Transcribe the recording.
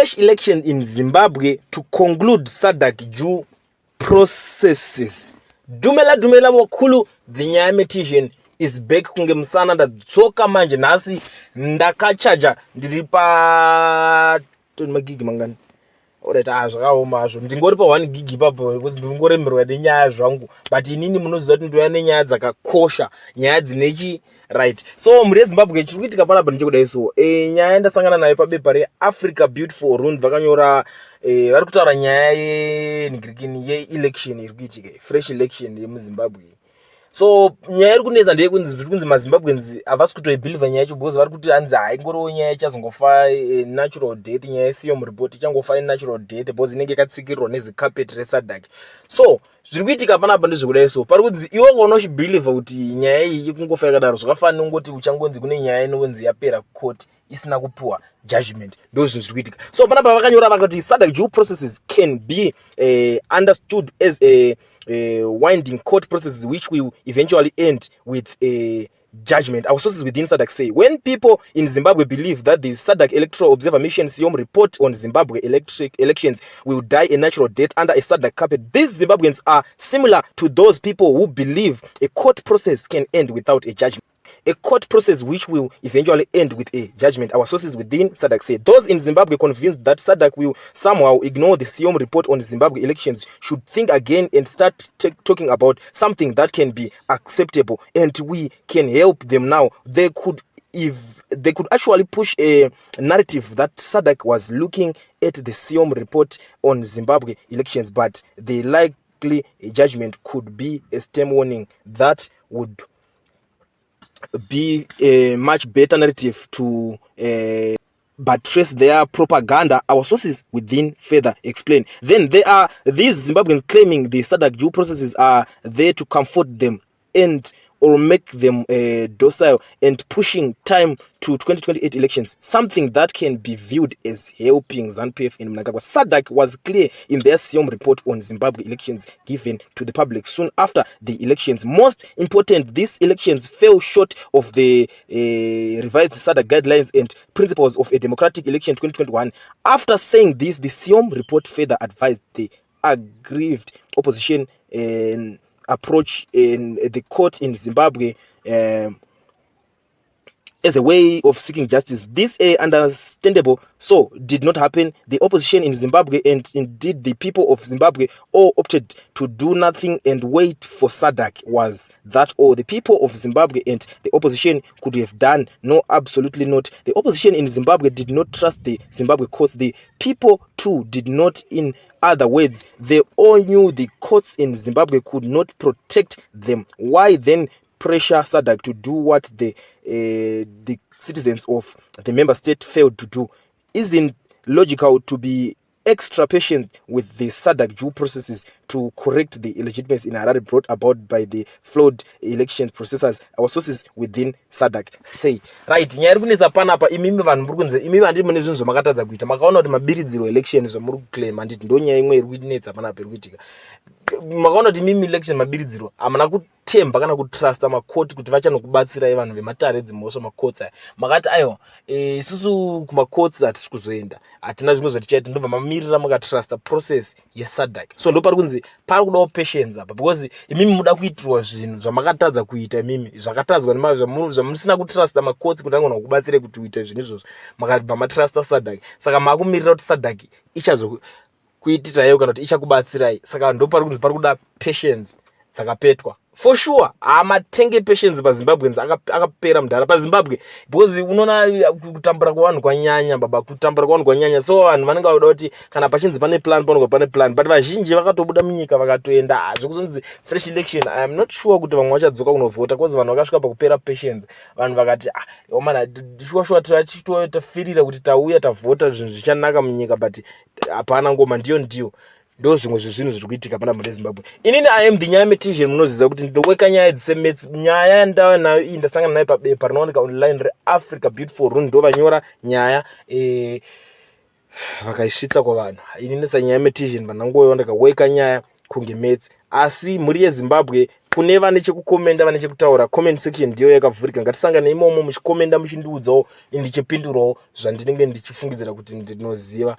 fresh election in Zimbabwe to conclude SADC due processes. Dumela wakulu, the Nyametician is back kunge msana da dzoka manje nasi ndakachaja ndiripa magigi mangani. Alright, zvakaoma zvo ndingori pa 1 gig ipapo because ndingoremerwa nenyaya zvangu, but inini munoziva kuti ndoya nenyaya dzakakosha, nyaya dzinechi right. So muri Zimbabwe chiri kuitika panapa ndichikudai so nyaya ndasangana nayo pabepa reAfrica Beautiful Rund vakanyora vari kutaura nyaya ye-election iri kuitika, fresh election yemuZimbabwe. So nyaya iri kunetsa ndeyekunzi maZimbabweans havasi kutoibhilivha nyaya yacho because vari kuti hanzi haingoriwo nyaya ichazongofa natural death, nyaya isiyo muripoti ichangofa natural death because inenge yakatsikirirwa nezicarpet reSADC. So zviri kuitika panapa ndezvekudai so pari kunzi iwe ukaona uchibhilivha kuti nyaya iyi ikungofa yakadaro zvakafanira kungoti uchangonzi kune nyaya inonzi yapera court isina kupuwa judgment, ndo zvinhu zviri kuitika. So panapa vakanyora vakati SADC due processes can be understood as a winding court processes which will eventually end with a judgment. Our sources within SADC say when people in Zimbabwe believe that the SADC Electoral Observer Mission SIOM report on Zimbabwe elections will die a natural death under a SADC carpet, these Zimbabweans are similar to those people who believe a court process can end without a judgment. A court process which will eventually end with a judgment. Our sources within SADC say those in Zimbabwe convinced that SADC will somehow ignore the SIOM report on Zimbabwe elections should think again and start talking about something that can be acceptable, and we can help them now. They could actually push a narrative that SADC was looking at the SIOM report on Zimbabwe elections, but the likely judgment could be a stern warning that would be a much better narrative to buttress their propaganda. Our sources within further explain. Then there are these Zimbabweans claiming the SADC due processes are there to comfort them and or make them docile and pushing time to 2028 elections, something that can be viewed as helping ZANU-PF in Mnangagwa. SADC was clear in their SIOM report on Zimbabwe elections given to the public soon after the elections. Most important, these elections fell short of the revised SADC guidelines and principles of a democratic election 2021. After saying this, the SIOM report further advised the aggrieved opposition and approach in the court in Zimbabwe as a way of seeking justice. This understandable so did not happen. The opposition in Zimbabwe and indeed the people of Zimbabwe all opted to do nothing and wait for SADC. Was that all the people of Zimbabwe and the opposition could have done? No, absolutely not. The opposition in Zimbabwe did not trust the Zimbabwe courts. The people too did not. In other words, they all knew the courts in Zimbabwe could not protect them. Why then pressure SADC to do what the citizens of the member state failed to do? Isn't logical to be extra patient with the SADC due processes to correct the illegitimacy in Harare brought about by the flawed election processes? Our sources within SADC say. Right, nyari kunetsa panapa imimi vanhu muri kunze imimi handiri mune zvinhu zvamakatadza kuita, makaona kuti mabiridziro election zvamuri kuclaim handiti ndo nyaya imwe iri kunetsa panapa iri kuitika. Makaona kuti imimi election mabiridziro hamuna kutemba kana kutrusta makoti kuti vachanokubatsirai vanhu vematare dzimhosva makotsi aya. Makati aiwa isusu kumakotsi hatisi kuzoenda, hatina zvimwe zvatichaita, ndobva mamirira makatrusta process yeSADC. So ndo pari kunzi pari kudawo patience apa, because imimi muda kuitirwa zvinhu zvamakatadza kuita, imimi zvakatadzwa zvamusina kutrusta makotsi kuti angona kubatsire kuti uite zvinhu izvozvo, makabva matrusta SADC. Saka makumirira kuti SADC ichazokuitirayo kana kuti ichakubatsirai. Saka ndo pari kunzi pari kuda patience dzakapetwa. For sure, amatenge patience paZimbabweans akapera mudhara paZimbabwe, because unoona kutambura kwavanhu kwanyanya baba, kutambura kwavanhu kwanyanya. So vanhu vanenge vauda kuti kana pachinzi pane plan panonga pane plan, but vazhinji vakatobuda munyika vakatoenda zvekuzonzi fresh election. I am not sure kuti vamwe vachadzoka kunovhota, because vanhu vakasvika pakupera patience. Vanhu vakati omana shuwa tafirira kuti tauya tavhota zvinhu zvichanaka munyika, but hapana, ngoma ndiyo ndo zvimwe zvezvinhu zviri kuitika pana muri Zimbabwe. Inini I am the Nyametician, munoziva kuti ndoweka nyaya dzisemetse. Nyaya yandawa nayo iyi ndasangana nayo pabepa rinooneka online reAfrica Beautiful Rund, ndo vanyora nyaya vakaisvitsa kwavanhu. Inini saNyametician vanangoyo ndakaweka nyaya kunge metsi, asi muri yeZimbabwe kune vane chekukomenda vane chekutaura, comment section ndiyo yakavhurika. Ngatisangane imomo muchikomenda muchindiudzawo ndichipindurawo zvandinenge ndichifungidzira kuti ndinoziva.